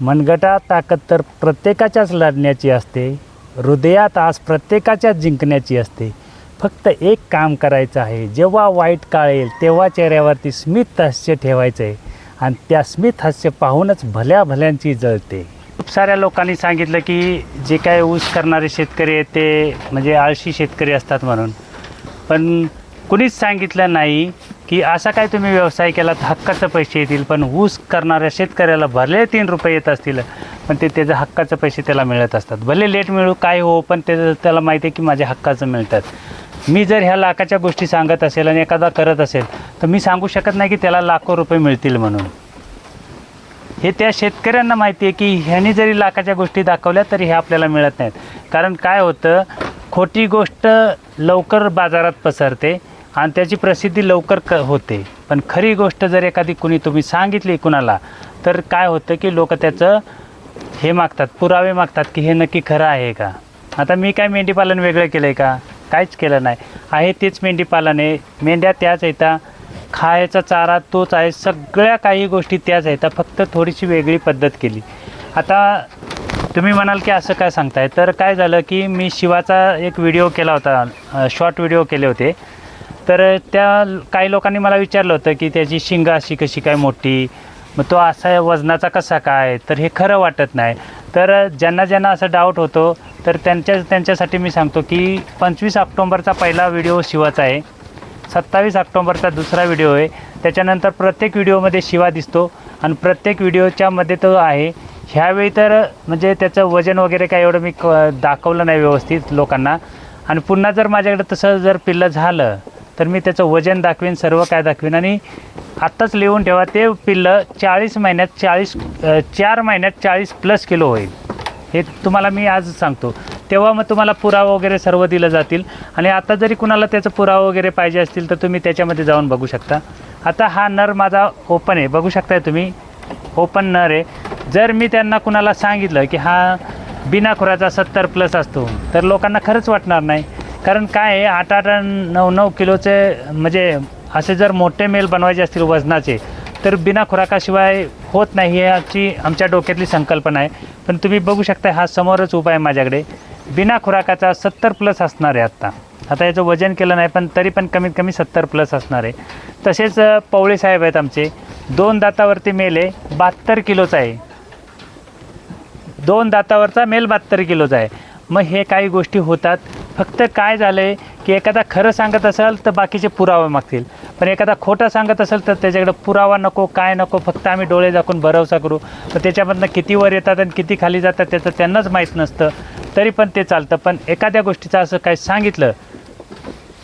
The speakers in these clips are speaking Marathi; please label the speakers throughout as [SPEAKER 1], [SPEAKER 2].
[SPEAKER 1] मनगटात ताकद तर प्रत्येकाच्याच लढण्याची असते, हृदयात आस प्रत्येकाच्याच जिंकण्याची असते. फक्त एक काम करायचं आहे, जेव्हा वाईट काळ येईल तेव्हा चेहऱ्यावरती स्मित हास्य ठेवायचं आहे आणि त्या स्मित हास्य पाहूनच भल्या भल्यांची जळते. खूप साऱ्या लोकांनी सांगितलं की जे काय ऊस करणारे शेतकरी आहेत ते म्हणजे आळशी शेतकरी असतात म्हणून, पण कुणीच सांगितलं नाही की असा काय तुम्ही व्यवसाय केला तर हक्काचे पैसे येतील. पण ऊस करणाऱ्या शेतकऱ्याला भले 3 रुपये येत असतील पण ते त्याच्या हक्काचे पैसे त्याला मिळत असतात. भले लेट मिळू काय हो, पण त्याला माहिती आहे की माझ्या हक्काचं मिळतात. मी जर ह्या लाखाच्या गोष्टी सांगत असेल आणि एखादा करत असेल तर मी सांगू शकत नाही की त्याला लाखो रुपये मिळतील म्हणून. हे त्या शेतकऱ्यांना माहिती आहे की ह्यांनी जरी लाखाच्या गोष्टी दाखवल्या तरी हे आपल्याला मिळत नाहीत. कारण काय होतं, खोटी गोष्ट लवकर बाजारात पसरते आणि त्याची प्रसिद्धी लवकर होते. पण खरी गोष्ट जर एखादी तुम्ही सांगितली कुणाला तर काय होतं की लोक त्याचं हे मागतात, पुरावे मागतात की हे नक्की खरं आहे का. आता मी काय मेंढीपालन वेगळं केलं आहे का? काहीच केलं नाही. आहे तेच मेंढीपालन आहे. मेंढ्या त्याच येतात, खायचा चारा तोच आहे, सगळ्या काही गोष्टी त्याच आहेत, फक्त थोडीशी वेगळी पद्धत केली. आता तुम्ही म्हणाल की असं काय सांगताय, तर काय झालं की मी शिवाचा एक व्हिडिओ केला होता, शॉर्ट व्हिडिओ केले होते. तर त्या काही लोकांनी मला विचारलं होतं की त्याची शिंगा अशी कशी काय मोठी, मग तो असा वजनाचा कसा काय, तर हे खरं वाटत नाही. तर ज्यांना ज्यांना असं डाऊट होतो तर त्यांच्यासाठी मी सांगतो की 25 ऑक्टोंबरचा पहिला व्हिडिओ शिवाचा आहे, 27 ऑक्टोंबरचा दुसरा व्हिडिओ आहे. त्याच्यानंतर प्रत्येक व्हिडिओमध्ये शिवा दिसतो आणि प्रत्येक व्हिडिओच्यामध्ये तो आहे. ह्यावेळी तर म्हणजे त्याचं वजन वगैरे काय एवढं मी दाखवलं नाही व्यवस्थित लोकांना. आणि पुन्हा जर माझ्याकडे तसं जर पिल्लं झालं तर मी त्याचं वजन दाखवीन, सर्व काय दाखवीन. आणि आत्ताच लिहून ठेवा, ते पिल्लं 4 महिन्यात 40+ किलो होईल, हे तुम्हाला मी आज सांगतो. तेव्हा मग तुम्हाला पुरावा वगैरे सर्व दिलं जातील. आणि आता जरी कुणाला त्याचं पुरावा वगैरे पाहिजे असतील तर तुम्ही त्याच्यामध्ये जाऊन बघू शकता. आता हा नर माझा ओपन आहे, बघू शकताय तुम्ही, ओपन नर आहे. जर मी त्यांना कुणाला सांगितलं की हा बिना खुराचा 70+ असतो तर लोकांना खरंच वाटणार नाही. कारण काय आहे, 8-8, 9-9 किलोचे म्हणजे असे जर मोठे मेल बनवायचे असतील वजनाचे तर बिना खुराकाशिवाय होत नाही, याची आमच्या डोक्यातली संकल्पना आहे. पण तुम्ही बघू शकता हा समोरच उपाय आहे माझ्याकडे, बिना खुराकाचा 70+ असणार आहे. आता याचं वजन केलं नाही पण तरी पण कमीत कमी 70+ असणार आहे. तसेच पवळे साहेब आहेत आमचे, 2 दातावरती मेल आहे, 72 किलोचा आहे. 2 दातावरचा मेल 72 किलोचा आहे. मग हे काही गोष्टी होतात. फक्त काय झालं आहे की एखादा खरं सांगत असेल तर बाकीचे पुरावा मागतील, पण एखादा खोटं सांगत असेल तर त्याच्याकडे पुरावा नको, काय नको, फक्त आम्ही डोळे झाकून भरवसा करू. तर त्याच्यामधनं किती वर येतात आणि किती खाली जातात त्याचं त्यांनाच माहीत नसतं, तरी पण ते चालतं. पण एखाद्या गोष्टीचं असं काय सांगितलं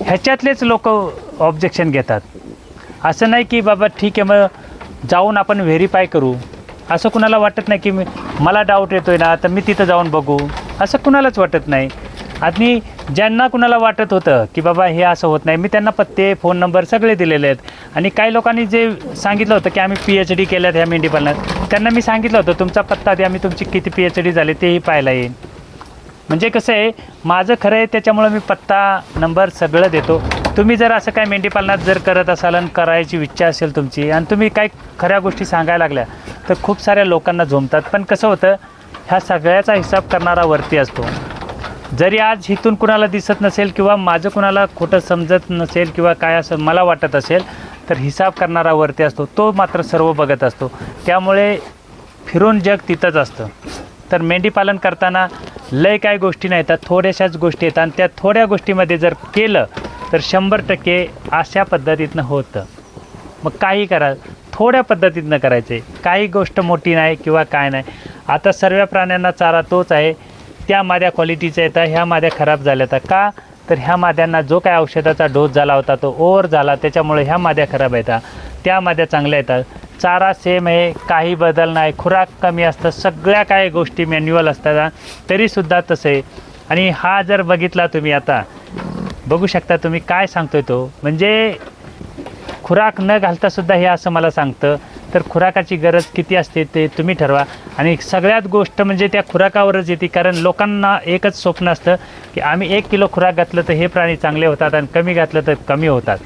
[SPEAKER 1] ह्याच्यातलेच लोक ऑब्जेक्शन घेतात. असं नाही की बाबा ठीक आहे मग जाऊन आपण व्हेरीफाय करू, असं कुणाला वाटत नाही की मला डाऊट येतो आहे ना तर मी तिथं जाऊन बघू, असं कुणालाच वाटत नाही. आणि ज्यांना कुणाला वाटत होतं की बाबा हे असं होत नाही, मी त्यांना पत्ते, फोन नंबर सगळे दिलेले आहेत. आणि काही लोकांनी जे सांगितलं होतं की आम्ही PhD केल्यात ह्या मेंढीपालनात, त्यांना मी सांगितलं होतं तुमचा पत्ता द्या, मी तुमची किती PhD झाले तेही पाहायला येईल. म्हणजे कसं आहे, माझं खरं आहे त्याच्यामुळं मी पत्ता नंबर सगळं देतो. तुम्ही जर असं काय मेंढीपालनात जर करत असाल आणि करायची इच्छा असेल तुमची आणि तुम्ही काय खऱ्या गोष्टी सांगायला लागल्या तर खूप साऱ्या लोकांना झोंबतात. पण कसं होतं, ह्या सगळ्याचा हिसाब करणारा वरती असतो. जरी आज इथून कुणाला दिसत नसेल किंवा माझं कुणाला खोटं समजत नसेल किंवा काय असं मला वाटत असेल तर हिसाब करणारा वरती असतो, तो मात्र सर्व बघत असतो. त्यामुळे फिरून जग तिथंच असतं. तर मेंढीपालन करताना लय काय गोष्टी नाही येतात, थोड्याशाच गोष्टी येतात आणि त्या थोड्या गोष्टीमध्ये जर केलं तर 100% अशा पद्धतीतनं होतं. मग काही करा, थोड्या पद्धतीतनं करायचं आहे, काही गोष्ट मोठी नाही किंवा काय नाही. आता सर्व प्राण्यांना चारा तोच आहे, त्या माद्या क्वालिटीच्या येतात, ह्या माद्या खराब झाल्या तर का, तर ह्या माद्यांना जो काय औषधाचा डोस झाला होता तो ओव्हर झाला, त्याच्यामुळे ह्या माद्या खराब येतात, त्या माद्या चांगल्या येतात. चारा सेम आहे, काही बदल नाही, खुराक कमी असतं, सगळ्या काही गोष्टी मॅन्युअल असतात तरीसुद्धा तसं आहे. आणि हा जर बघितला तुम्ही, आता बघू शकता तुम्ही काय सांगतोय तो, म्हणजे खुराक न घालतासुद्धा हे असं मला सांगतं. तर खुराकाची गरज किती असते ते तुम्ही ठरवा. आणि सगळ्यात गोष्ट म्हणजे त्या खुराकावरच येते, कारण लोकांना एकच स्वप्न असतं की आम्ही 1 किलो खुराक घातलं तर हे प्राणी चांगले होतात आणि कमी घातलं तर कमी होतात.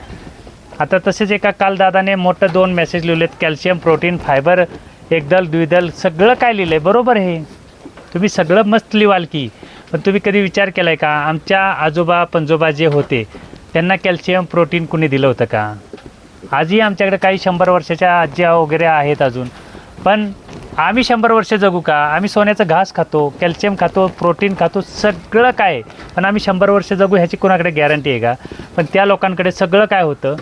[SPEAKER 1] आता तसेच एका काल दादाने मोठं 2 मेसेज लिहिलेत, कॅल्शियम, प्रोटीन, फायबर एकदल द्विदल सगळं काय लिहिलं आहे बरोबर आहे, तुम्ही सगळं मस्त लिहाल की. पण तुम्ही कधी विचार केला आहे का आमच्या आजोबा पणजोबा जे होते त्यांना कॅल्शियम प्रोटीन कुणी दिलं होतं का? आजही आमच्याकडे काही 100 वर्षाच्या आज्या वगैरे आहेत अजून, पण आम्ही 100 वर्ष जगू का? आम्ही सोन्याचं घास खातो, कॅल्शियम खातो, प्रोटीन खातो, सगळं काय, पण आम्ही 100 वर्ष जगू ह्याची कोणाकडे गॅरंटी आहे का? पण त्या लोकांकडे सगळं काय होतं,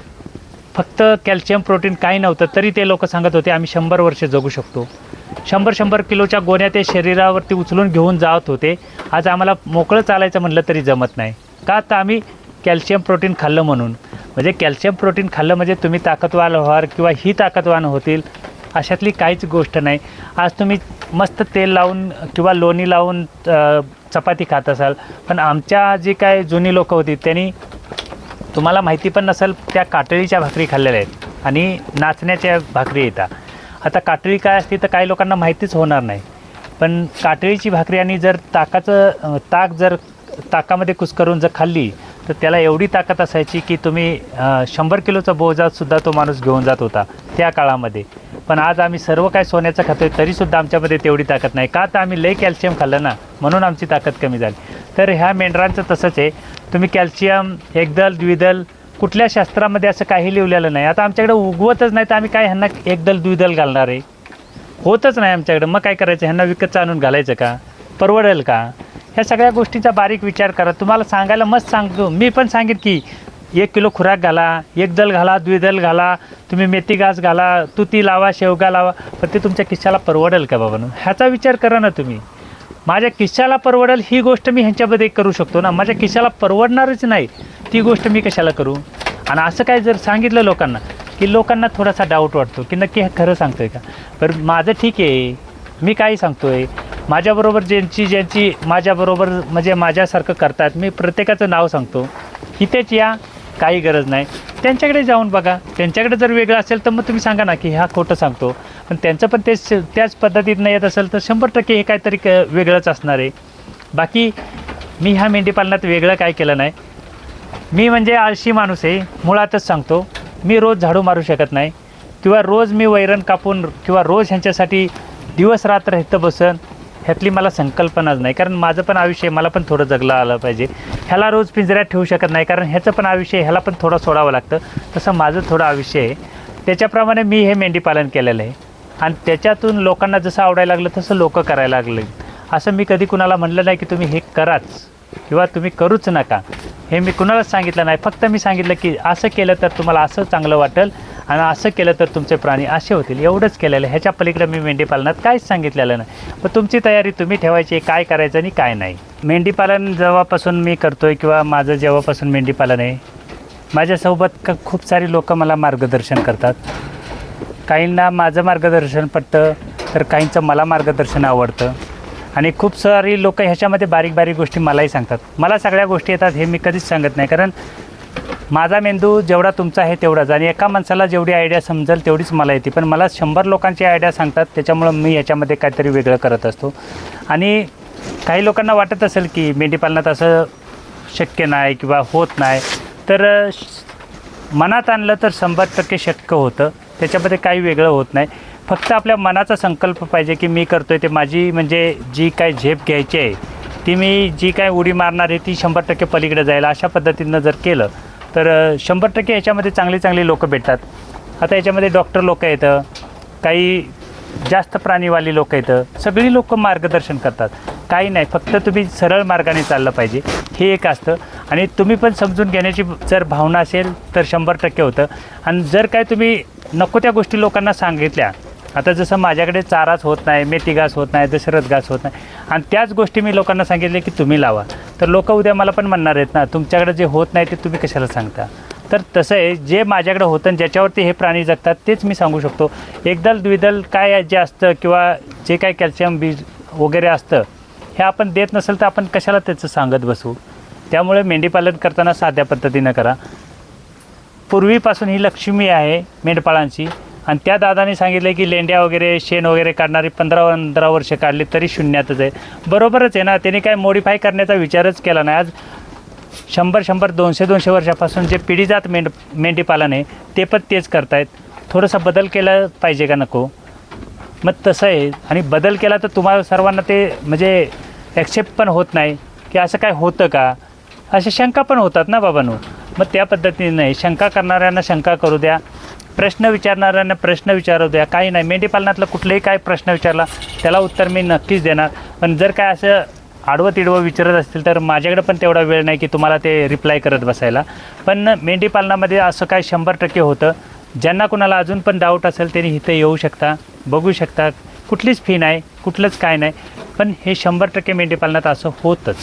[SPEAKER 1] फक्त कॅल्शियम प्रोटीन काही नव्हतं तरी ते लोक सांगत होते आम्ही 100 वर्ष जगू शकतो. 100 किलोच्या गोण्या ते शरीरावरती उचलून घेऊन जात होते. आज आम्हाला मोकळं चालायचं म्हटलं तरी जमत नाही का? तर आम्ही कॅल्शियम प्रोटीन खाल्लं म्हणून. म्हणजे कॅल्शियम प्रोटीन खाल्लं म्हणजे तुम्ही ताकदवान व्हाल किंवा ही ताकदवान होतील अशातली काहीच गोष्ट नाही. आज तुम्ही मस्त तेल लावून किंवा लोणी लावून चपाती खात असाल, पण आमच्या जी काय जुनी लोकं होती त्यांनी, तुम्हाला माहिती पण नसेल, त्या काटळीच्या भाकरी खाल्लेल्या आहेत आणि नाचण्याच्या भाकरी येतात. आता काटळी काय असते तर काही लोकांना माहितीच होणार नाही, पण काटळीची भाकरी आणि जर ताक जर ताकामध्ये कुस्करून जर खाल्ली तर त्याला एवढी ताकद असायची की तुम्ही 100 किलोचा बोजासुद्धा तो माणूस घेऊन जात होता त्या काळामध्ये. पण आज आम्ही सर्व काय सोन्याचं खातो आहे तरीसुद्धा आमच्यामध्ये तेवढी ताकद नाही का? तर आम्ही लई कॅल्शियम खाल्लं ना, म्हणून आमची ताकद कमी झाली. तर ह्या मेंढरांचं तसंच आहे. तुम्ही कॅल्शियम एकदल द्विदल कुठल्या शास्त्रामध्ये असं काही लिहिलेलं नाही. आता आमच्याकडे उगवतच नाही तर आम्ही काय ह्यांना एकदल द्विदल घालणार आहे? होतच नाही आमच्याकडं, मग काय करायचं? ह्यांना विकतचं आणून घालायचं का? परवडेल का? ह्या सगळ्या गोष्टींचा बारीक विचार करा. तुम्हाला सांगायला मस्त सांगतो, मी पण सांगेन की 1 किलो खुराक घाला, एकदल घाला, द्विदल घाला, तुम्ही मेथी घास घाला, तुती लावा, शेवगा लावा, पण ते तुमच्या खिशाला परवडेल का बाबांनो? ह्याचा विचार करा ना तुम्ही. माझ्या खिशाला परवडेल ही गोष्ट मी ह्यांच्यामध्ये करू शकतो ना, माझ्या खिशाला परवडणारच नाही ती गोष्ट मी कशाला करू? आणि असं काय जर सांगितलं लोकांना की लोकांना थोडासा डाऊट वाटतो की नक्की हे खरं सांगतो आहे का? पण माझं ठीक आहे, मी काही सांगतो आहे. माझ्याबरोबर ज्यांची माझ्याबरोबर म्हणजे माझ्यासारखं करतात, मी प्रत्येकाचं नाव सांगतो. इथेच या, काही गरज नाही. त्यांच्याकडे जाऊन बघा, त्यांच्याकडे जर वेगळं असेल तर मग तुम्ही सांगा ना की हा खोटं सांगतो. पण त्यांचं पण त्याच पद्धतीनं येत असेल तर 100% हे काहीतरी वेगळंच असणार आहे. बाकी मी ह्या मेंढीपालनात वेगळं काय केलं नाही. मी म्हणजे आळशी माणूस आहे, मुळातच सांगतो. मी रोज झाडू मारू शकत नाही किंवा रोज मी वैरण कापून किंवा रोज ह्यांच्यासाठी दिवस रात्र इथं बसन ह्यातली मला संकल्पनाच नाही. कारण माझं पण आयुष्य मला पण थोडं जगलं आलं पाहिजे. ह्याला रोज पिंजऱ्यात ठेवू शकत नाही कारण ह्याचं पण आयुष्य ह्याला पण थोडं सोडावं लागतं. तसं माझं थोडं आयुष्य आहे. त्याच्याप्रमाणे मी हे मेंढीपालन केलेलं आहे आणि त्याच्यातून लोकांना जसं आवडायला लागलं तसं लोक करायला लागले. असं मी कधी कुणाला म्हणलं नाही की तुम्ही हे कराच किंवा तुम्ही करूच नका, हे मी कुणालाच सांगितलं नाही. फक्त मी सांगितलं की असं केलं तर तुम्हाला असं चांगलं वाटेल आणि असं केलं तर तुमचे प्राणी असे होतील, एवढंच केलेलं. ह्याच्या पलीकडे मी मेंढीपालनात काहीच सांगितलेलं नाही. पण तुमची तयारी तुम्ही ठेवायची, काय करायचं आणि काय नाही. मेंढीपालन जेव्हापासून मी करतो आहे किंवा माझं जेव्हापासून मेंढीपालन आहे, माझ्यासोबत खूप सारी लोक मला मार्गदर्शन करतात. काहींना माझं मार्गदर्शन पटतं तर काहींचं मला मार्गदर्शन आवडतं आणि खूप सारी लोक ह्याच्यामध्ये बारीक बारीक गोष्टी मलाही सांगतात. मला सगळ्या गोष्टी येतात हे मी कधीच सांगत नाही, कारण माझा मेंदू जेवढा तुमचा आहे तेवढाच आणि एका माणसाला जेवढी आयडिया समजेल तेवढीच मला येते. पण मला 100 लोकांची आयडिया सांगतात, त्याच्यामुळं मी ह्याच्यामध्ये काहीतरी वेगळं करत असतो. आणि काही लोकांना वाटत असेल की मेंढीपालनात असं शक्य नाही किंवा होत नाही, तर मनात आणलं तर 100% शक्य होतं. त्याच्यामध्ये काही वेगळं होत नाही. फक्त आपल्या मनाचा संकल्प पाहिजे की मी करतो आहे ते माझी म्हणजे जी काय झेप घ्यायची आहे ती मी जी काय उडी मारणार आहे ती 100% पलीकडे जाईल अशा पद्धतीनं जर केलं तर 100% याच्यामध्ये चांगली चांगली लोकं भेटतात. आता याच्यामध्ये डॉक्टर लोकं येतं, काही जास्त प्राणीवाली लोकं येतं, सगळी लोकं मार्गदर्शन करतात. काही नाही, फक्त तुम्ही सरळ मार्गाने चाललं पाहिजे हे एक असतं. आणि तुम्ही पण समजून घेण्याची जर भावना असेल तर 100% होतं. आणि जर काय तुम्ही नको त्या गोष्टी लोकांना सांगितल्या, आता जसं माझ्याकडे चाराच होत नाही, मेथी घास होत नाही, दशरथ घास होत नाही आणि त्याच गोष्टी मी लोकांना सांगितले की तुम्ही लावा, तर लोक उद्या मला पण म्हणणार आहेत ना तुमच्याकडे जे होत नाही ते तुम्ही कशाला सांगता. तर तसं आहे, जे माझ्याकडे होतं आणि ज्याच्यावरती हे प्राणी जगतात तेच मी सांगू शकतो. एकदल द्विदल काय जे असतं किंवा जे काय कॅल्शियम बीज वगैरे असतं हे आपण देत नसेल तर आपण कशाला त्याचं सांगत बसू. त्यामुळे मेंढीपालन करताना साध्या पद्धतीनं करा. पूर्वीपासून ही लक्ष्मी आहे मेंढपाळांची आणि त्या दादाने सांगितलं की लेंड्या वगैरे शेण वगैरे काढणारी 15 वर्ष काढली तरी शून्यातच आहे. बरोबरच आहे ना, त्यांनी काय मॉडिफाय करण्याचा विचारच केला नाही. आज 100 200 वर्षापासून जे पिढीजात मेंढीपालन आहे ते पण तेच करतायत. थोडासा बदल केला पाहिजे का नको? मग तसं आहे आणि बदल केला तर तुम्हाला सर्वांना ते म्हणजे ॲक्सेप्ट पण होत नाही की असं काय होतं का, अशा शंका पण होतात ना बाबांनो. मग त्या पद्धतीने नाही, शंका करणाऱ्यांना शंका करू द्या, प्रश्न विचारणाऱ्यांना प्रश्न विचारू द्या. काही नाही, मेंढीपालनातला कुठलाही काय प्रश्न विचारला त्याला उत्तर मी नक्कीच देणार. पण जर काय असं आडवं तिडवं विचारत असतील तर माझ्याकडे पण तेवढा वेळ नाही की तुम्हाला ते रिप्लाय करत बसायला. पण मेंढीपालनामध्ये असं काय 100% होतं. ज्यांना कुणाला अजून पण डाऊट असेल त्यांनी इथं येऊ शकता, बघू शकता. कुठलीच फी नाही, कुठलंच काय नाही, पण हे 100% मेंढीपालनात असं होतंच.